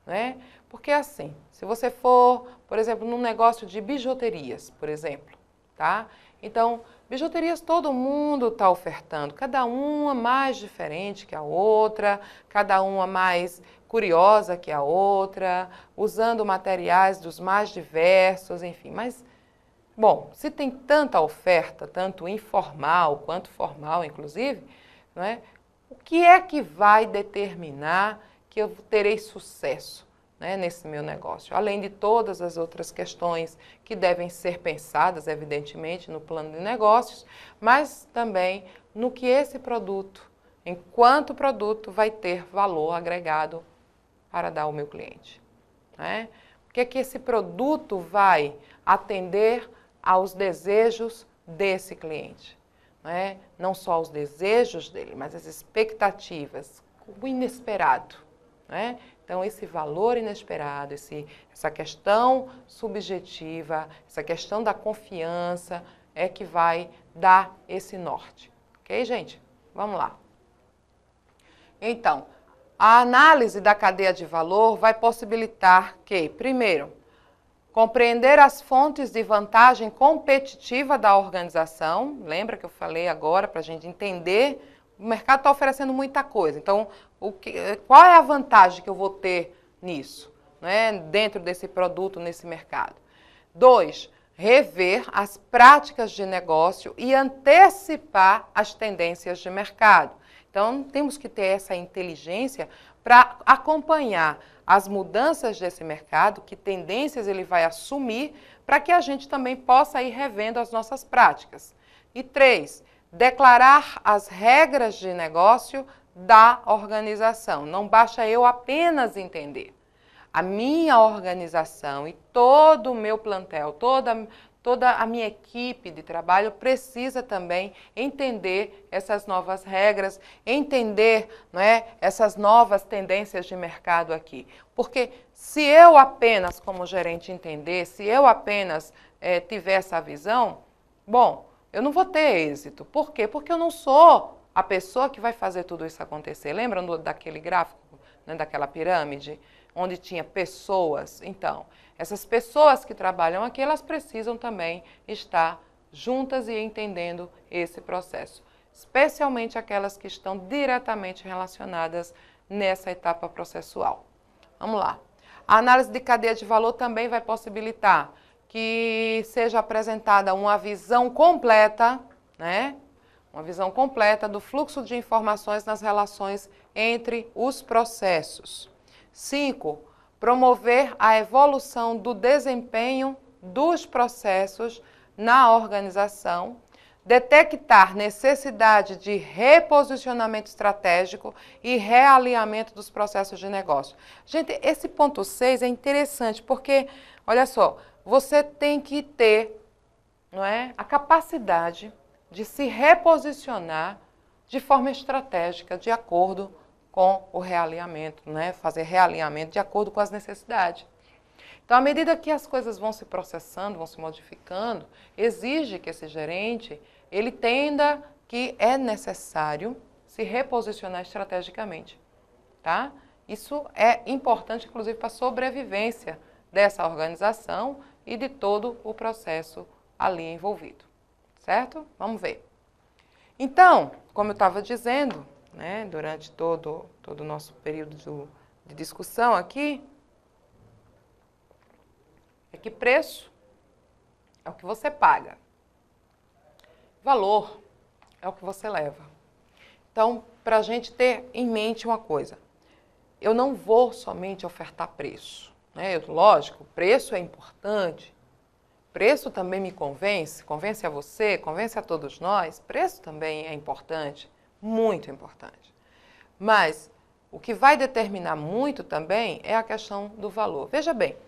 né? Porque assim, se você for, por exemplo, num negócio de bijuterias, por exemplo, tá? Então, bijuterias todo mundo está ofertando, cada uma mais diferente que a outra, cada uma mais curiosa que a outra, usando materiais dos mais diversos, enfim. Mas, bom, se tem tanta oferta, tanto informal quanto formal, inclusive, não é? O que é que vai determinar que eu terei sucesso, né, nesse meu negócio? Além de todas as outras questões que devem ser pensadas, evidentemente, no plano de negócios, mas também no que esse produto, enquanto produto, vai ter valor agregado para dar ao meu cliente, né? O que é que esse produto vai atender aos desejos desse cliente, né? Não só os desejos dele, mas as expectativas, o inesperado, né? Então, esse valor inesperado, essa questão subjetiva, essa questão da confiança é que vai dar esse norte. Ok, gente? Vamos lá. Então, a análise da cadeia de valor vai possibilitar que, primeiro, compreender as fontes de vantagem competitiva da organização. Lembra que eu falei agora para a gente entender? O mercado está oferecendo muita coisa. Então, qual é a vantagem que eu vou ter nisso, né, dentro desse produto, nesse mercado? 2, rever as práticas de negócio e antecipar as tendências de mercado. Então, temos que ter essa inteligência para acompanhar as mudanças desse mercado, que tendências ele vai assumir, para que a gente também possa ir revendo as nossas práticas. E 3, declarar as regras de negócio da organização. Não basta eu apenas entender. A minha organização e todo o meu plantel, toda a minha equipe de trabalho precisa também entender essas novas regras, entender, não é, essas novas tendências de mercado aqui. Porque se eu apenas, como gerente, entender, se eu apenas tiver essa visão, bom, eu não vou ter êxito. Por quê? Porque eu não sou a pessoa que vai fazer tudo isso acontecer. Lembram daquele gráfico, né, daquela pirâmide, onde tinha pessoas? Então, essas pessoas que trabalham aqui, elas precisam também estar juntas e entendendo esse processo, especialmente aquelas que estão diretamente relacionadas nessa etapa processual. Vamos lá. A análise de cadeia de valor também vai possibilitar que seja apresentada uma visão completa, né? Uma visão completa do fluxo de informações nas relações entre os processos. 5, promover a evolução do desempenho dos processos na organização, detectar necessidade de reposicionamento estratégico e realinhamento dos processos de negócio. Gente, esse ponto 6 é interessante porque, olha só, você tem que ter, não é, a capacidade de se reposicionar de forma estratégica, de acordo com o realinhamento, né? Fazer realinhamento de acordo com as necessidades. Então, à medida que as coisas vão se processando, vão se modificando, exige que esse gerente ele entenda que é necessário se reposicionar estrategicamente, tá? Isso é importante, inclusive, para a sobrevivência dessa organização e de todo o processo ali envolvido, certo? Vamos ver. Então, como eu estava dizendo, né, durante todo o nosso período de discussão aqui, é que preço é o que você paga. Valor é o que você leva. Então, para a gente ter em mente uma coisa, eu não vou somente ofertar preço, né? Lógico, preço é importante, preço também me convence a você, convence a todos nós, preço também é importante, muito importante. Mas o que vai determinar muito também é a questão do valor. Veja bem,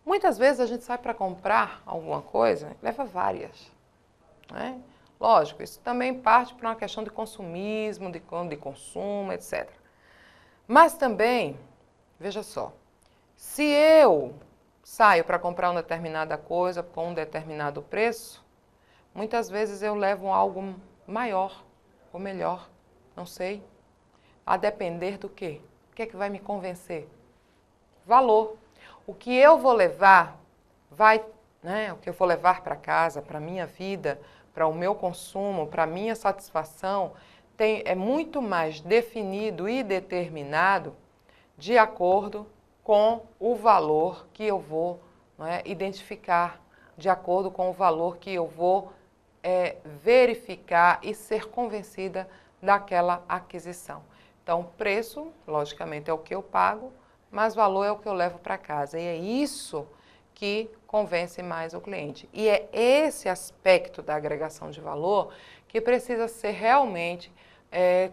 muitas vezes a gente sai para comprar alguma coisa, leva várias, né? Lógico, isso também parte para uma questão de consumismo, de consumo, etc. Mas também, veja só, se eu saio para comprar uma determinada coisa com um determinado preço, muitas vezes eu levo algo maior ou melhor, não sei, a depender do quê? O que é que vai me convencer? Valor. O que eu vou levar o que eu vou levar para casa, para a minha vida, para o meu consumo, para a minha satisfação, é muito mais definido e determinado de acordo com o valor que eu vou identificar, de acordo com o valor que eu vou verificar e ser convencida daquela aquisição. Então, preço, logicamente, é o que eu pago, mas valor é o que eu levo para casa. E é isso que convence mais o cliente. E é esse aspecto da agregação de valor que precisa ser realmente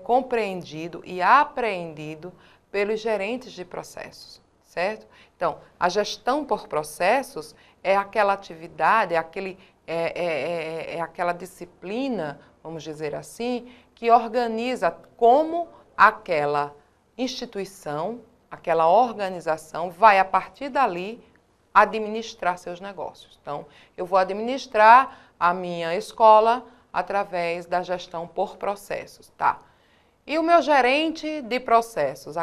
compreendido e apreendido pelos gerentes de processos, certo? Então, a gestão por processos é aquela atividade, é aquela disciplina, vamos dizer assim, que organiza como aquela instituição, aquela organização vai, a partir dali, administrar seus negócios. Então, eu vou administrar a minha escola através da gestão por processos, tá? E o meu gerente de processos,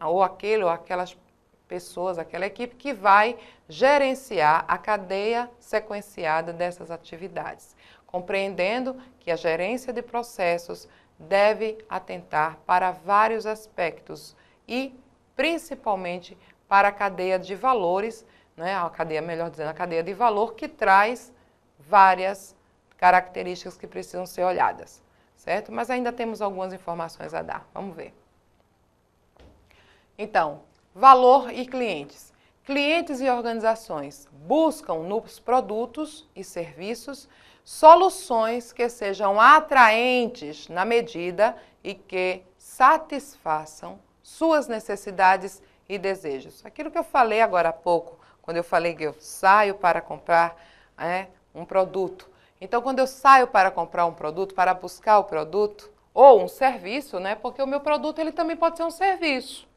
ou aquelas pessoas, aquela equipe que vai gerenciar a cadeia sequenciada dessas atividades, compreendendo que a gerência de processos deve atentar para vários aspectos e, principalmente, para a cadeia de valores, a cadeia de valor que traz várias características que precisam ser olhadas, certo? Mas ainda temos algumas informações a dar. Vamos ver. Então, valor e clientes. Clientes e organizações buscam nos produtos e serviços soluções que sejam atraentes na medida e que satisfaçam suas necessidades e desejos. Aquilo que eu falei agora há pouco, quando eu falei que eu saio para comprar um produto. Então, quando eu saio para comprar um produto, para buscar o produto, ou um serviço, porque o meu produto ele também pode ser um serviço,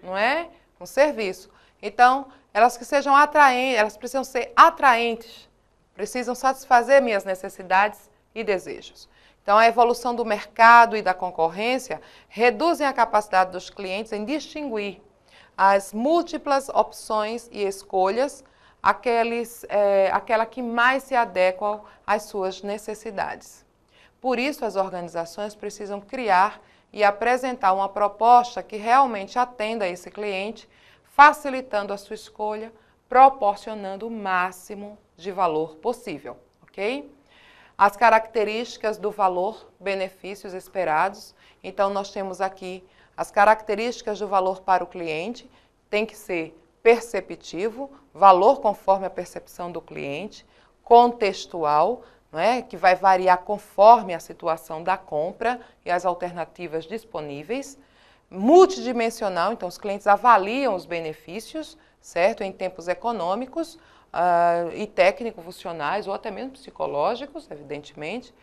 não é? Um serviço. Então, elas precisam ser atraentes, precisam satisfazer minhas necessidades e desejos. Então, a evolução do mercado e da concorrência reduzem a capacidade dos clientes em distinguir as múltiplas opções e escolhas, aquela que mais se adequa às suas necessidades. Por isso, as organizações precisam criar e apresentar uma proposta que realmente atenda a esse cliente, facilitando a sua escolha, proporcionando o máximo de valor possível, ok? As características do valor, benefícios esperados. Então, nós temos aqui as características do valor para o cliente, tem que ser perceptivo, valor conforme a percepção do cliente, contextual, não é? Que vai variar conforme a situação da compra e as alternativas disponíveis. Multidimensional, então os clientes avaliam os benefícios, certo? Em tempos econômicos e técnico-funcionais ou até mesmo psicológicos, evidentemente.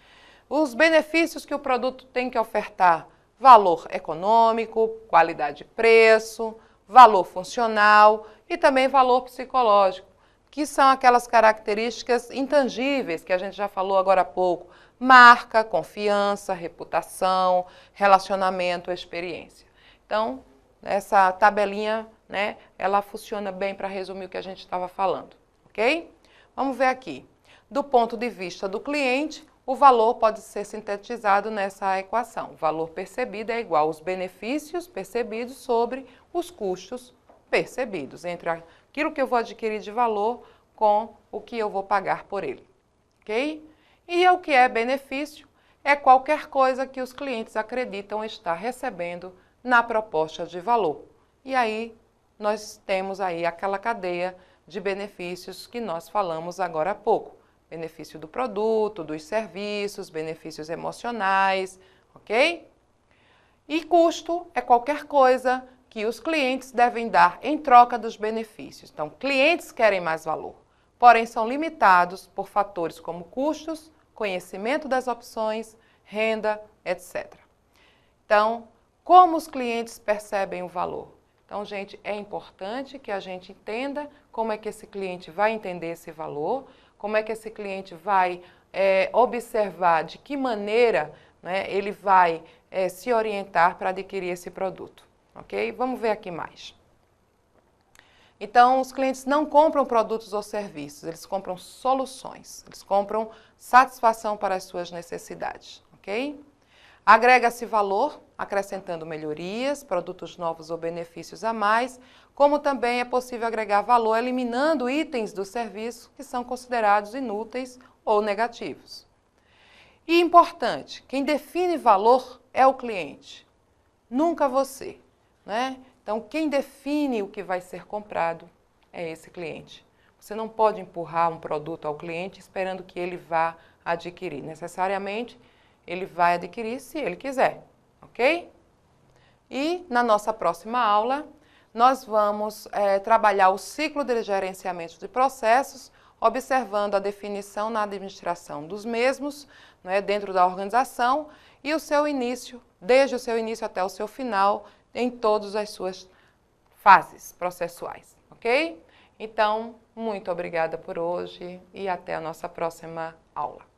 Os benefícios que o produto tem que ofertar: valor econômico, qualidade de preço, valor funcional e também valor psicológico, que são aquelas características intangíveis que a gente já falou agora há pouco: marca, confiança, reputação, relacionamento, experiência. Então, essa tabelinha, né, ela funciona bem para resumir o que a gente estava falando, ok? Vamos ver aqui. Do ponto de vista do cliente, o valor pode ser sintetizado nessa equação. O valor percebido é igual aos benefícios percebidos sobre os custos percebidos, entre aquilo que eu vou adquirir de valor com o que eu vou pagar por ele, ok? E o que é benefício? É qualquer coisa que os clientes acreditam estar recebendo na proposta de valor. E aí nós temos aí aquela cadeia de benefícios que nós falamos agora há pouco. Benefício do produto, dos serviços, benefícios emocionais, ok? E custo é qualquer coisa que os clientes devem dar em troca dos benefícios. Então, clientes querem mais valor, porém são limitados por fatores como custos, conhecimento das opções, renda, etc. Então, como os clientes percebem o valor? Então, gente, é importante que a gente entenda como é que esse cliente vai entender esse valor, como é que esse cliente vai observar de que maneira, né, ele vai se orientar para adquirir esse produto, ok? Vamos ver aqui mais. Então, os clientes não compram produtos ou serviços, eles compram soluções, eles compram satisfação para as suas necessidades, ok? Agrega-se valor, acrescentando melhorias, produtos novos ou benefícios a mais, como também é possível agregar valor eliminando itens do serviço que são considerados inúteis ou negativos. E importante, quem define valor é o cliente, nunca você, né? Então, quem define o que vai ser comprado é esse cliente. Você não pode empurrar um produto ao cliente esperando que ele vá adquirir. Necessariamente, ele vai adquirir se ele quiser, ok? E na nossa próxima aula, nós vamos trabalhar o ciclo de gerenciamento de processos, observando a definição na administração dos mesmos, né, dentro da organização, e o seu início, desde o seu início até o seu final, em todas as suas fases processuais, ok? Então, muito obrigada por hoje e até a nossa próxima aula.